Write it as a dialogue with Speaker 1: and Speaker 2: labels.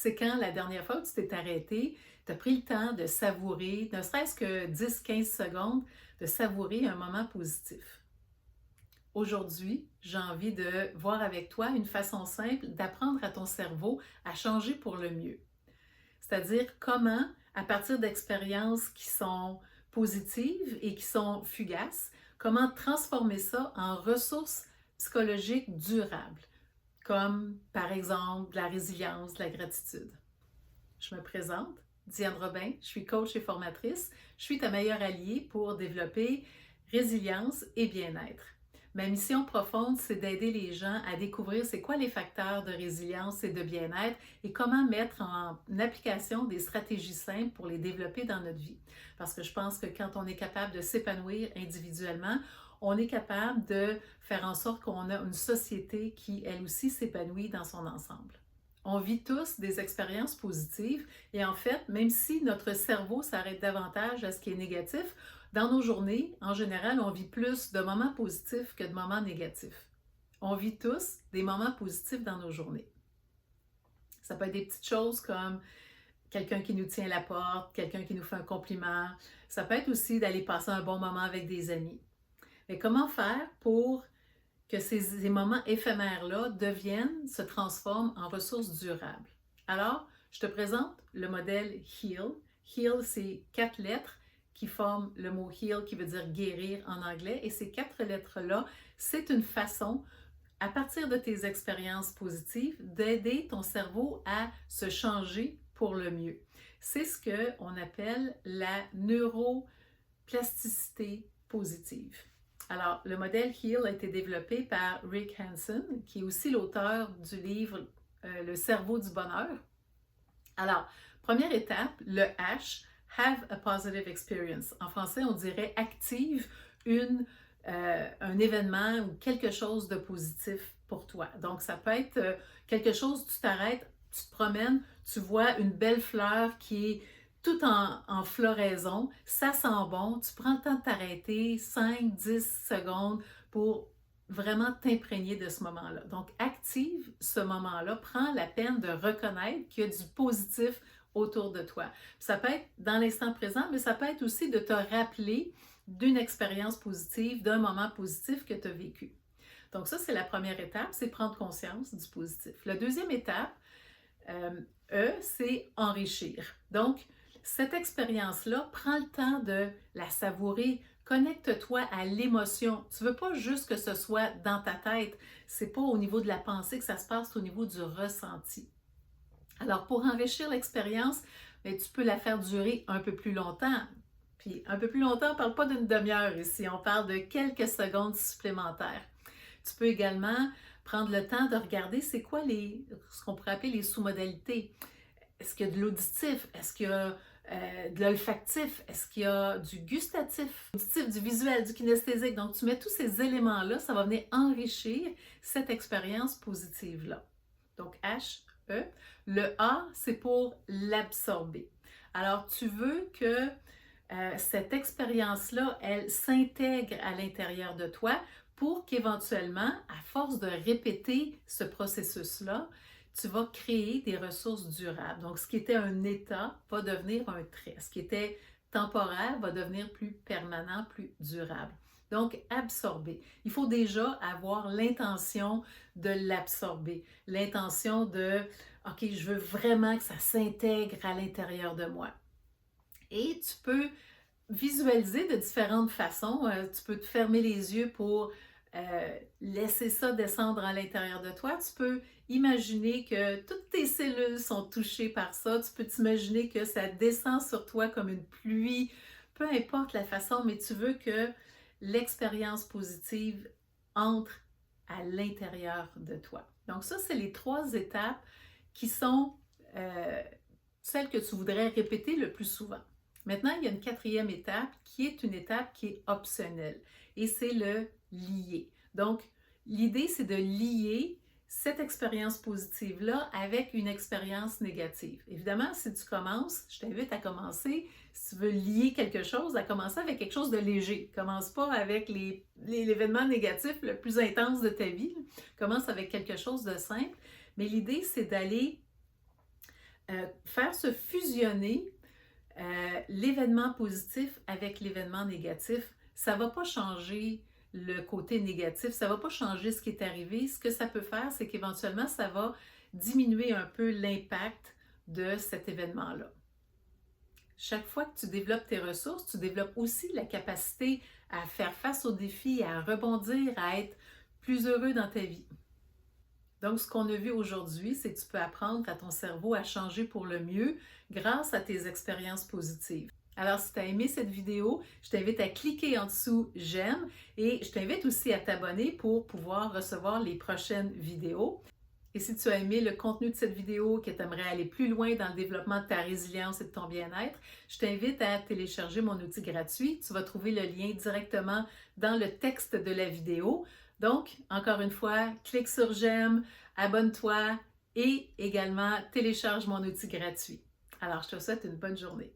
Speaker 1: C'est quand la dernière fois que tu t'es arrêté, tu as pris le temps de savourer, ne serait-ce que 10-15 secondes, de savourer un moment positif. Aujourd'hui, j'ai envie de voir avec toi une façon simple d'apprendre à ton cerveau à changer pour le mieux. C'est-à-dire comment, à partir d'expériences qui sont positives et qui sont fugaces, comment transformer ça en ressources psychologiques durables, comme par exemple la résilience, la gratitude. Je me présente, Diane Robin, je suis coach et formatrice. Je suis ta meilleure alliée pour développer résilience et bien-être. Ma mission profonde, c'est d'aider les gens à découvrir c'est quoi les facteurs de résilience et de bien-être et comment mettre en application des stratégies simples pour les développer dans notre vie. Parce que je pense que quand on est capable de s'épanouir individuellement, on est capable de faire en sorte qu'on a une société qui, elle aussi, s'épanouit dans son ensemble. On vit tous des expériences positives et en fait, même si notre cerveau s'arrête davantage à ce qui est négatif, dans nos journées, en général, on vit plus de moments positifs que de moments négatifs. On vit tous des moments positifs dans nos journées. Ça peut être des petites choses comme quelqu'un qui nous tient la porte, quelqu'un qui nous fait un compliment. Ça peut être aussi d'aller passer un bon moment avec des amis. Mais comment faire pour que ces moments éphémères-là se transforment en ressources durables? Alors, je te présente le modèle HEAL. HEAL, c'est 4 lettres qui forment le mot heal qui veut dire guérir en anglais. Et ces 4 lettres-là, c'est une façon, à partir de tes expériences positives, d'aider ton cerveau à se changer pour le mieux. C'est ce qu'on appelle la neuroplasticité positive. Alors, le modèle HEAL a été développé par Rick Hanson, qui est aussi l'auteur du livre Le cerveau du bonheur. Alors, première étape, le H, Have a Positive Experience. En français, on dirait active un événement ou quelque chose de positif pour toi. Donc, ça peut être quelque chose, tu t'arrêtes, tu te promènes, tu vois une belle fleur qui est tout en floraison, ça sent bon, tu prends le temps de t'arrêter 5-10 secondes pour vraiment t'imprégner de ce moment-là. Donc, active ce moment-là, prends la peine de reconnaître qu'il y a du positif autour de toi. Ça peut être dans l'instant présent, mais ça peut être aussi de te rappeler d'une expérience positive, d'un moment positif que tu as vécu. Donc ça, c'est la première étape, c'est prendre conscience du positif. La deuxième étape, c'est enrichir. Donc, cette expérience-là, prends le temps de la savourer, connecte-toi à l'émotion. Tu ne veux pas juste que ce soit dans ta tête, c'est pas au niveau de la pensée que ça se passe, c'est au niveau du ressenti. Alors, pour enrichir l'expérience, tu peux la faire durer un peu plus longtemps. Puis, un peu plus longtemps, on ne parle pas d'une demi-heure ici, on parle de quelques secondes supplémentaires. Tu peux également prendre le temps de regarder c'est quoi ce qu'on pourrait appeler les sous-modalités. Est-ce qu'il y a de l'auditif? Est-ce qu'il y a de l'olfactif? Est-ce qu'il y a du gustatif, du visuel, du kinesthésique? Donc, tu mets tous ces éléments-là, ça va venir enrichir cette expérience positive-là. Donc, H, E. Le A, c'est pour l'absorber. Alors, tu veux que cette expérience-là, elle s'intègre à l'intérieur de toi pour qu'éventuellement, à force de répéter ce processus-là, tu vas créer des ressources durables. Donc, ce qui était un état va devenir un trait. Ce qui était temporaire va devenir plus permanent, plus durable. Donc, absorber. Il faut déjà avoir l'intention de l'absorber, l'intention de « OK, je veux vraiment que ça s'intègre à l'intérieur de moi ». Et tu peux visualiser de différentes façons. Tu peux te fermer les yeux pour laisser ça descendre à l'intérieur de toi. Tu peux imaginer que toutes tes cellules sont touchées par ça. Tu peux t'imaginer que ça descend sur toi comme une pluie. Peu importe la façon, mais tu veux que l'expérience positive entre à l'intérieur de toi. Donc ça, c'est les 3 étapes qui sont celles que tu voudrais répéter le plus souvent. Maintenant, il y a une 4e étape qui est une étape qui est optionnelle et c'est le lier. Donc, l'idée, c'est de lier cette expérience positive-là avec une expérience négative. Évidemment, si tu commences, je t'invite à commencer, si tu veux lier quelque chose, à commencer avec quelque chose de léger. Commence pas avec l'événement négatif le plus intense de ta vie. Commence avec quelque chose de simple. Mais l'idée, c'est d'aller Faire se fusionner l'événement positif avec l'événement négatif, ça ne va pas changer le côté négatif, ça ne va pas changer ce qui est arrivé. Ce que ça peut faire, c'est qu'éventuellement, ça va diminuer un peu l'impact de cet événement-là. Chaque fois que tu développes tes ressources, tu développes aussi la capacité à faire face aux défis, à rebondir, à être plus heureux dans ta vie. Donc, ce qu'on a vu aujourd'hui, c'est que tu peux apprendre à ton cerveau à changer pour le mieux grâce à tes expériences positives. Alors, si tu as aimé cette vidéo, je t'invite à cliquer en dessous j'aime et je t'invite aussi à t'abonner pour pouvoir recevoir les prochaines vidéos. Et si tu as aimé le contenu de cette vidéo, que tu aimerais aller plus loin dans le développement de ta résilience et de ton bien-être, je t'invite à télécharger mon outil gratuit. Tu vas trouver le lien directement dans le texte de la vidéo. Donc, encore une fois, clique sur j'aime, abonne-toi et également télécharge mon outil gratuit. Alors, je te souhaite une bonne journée.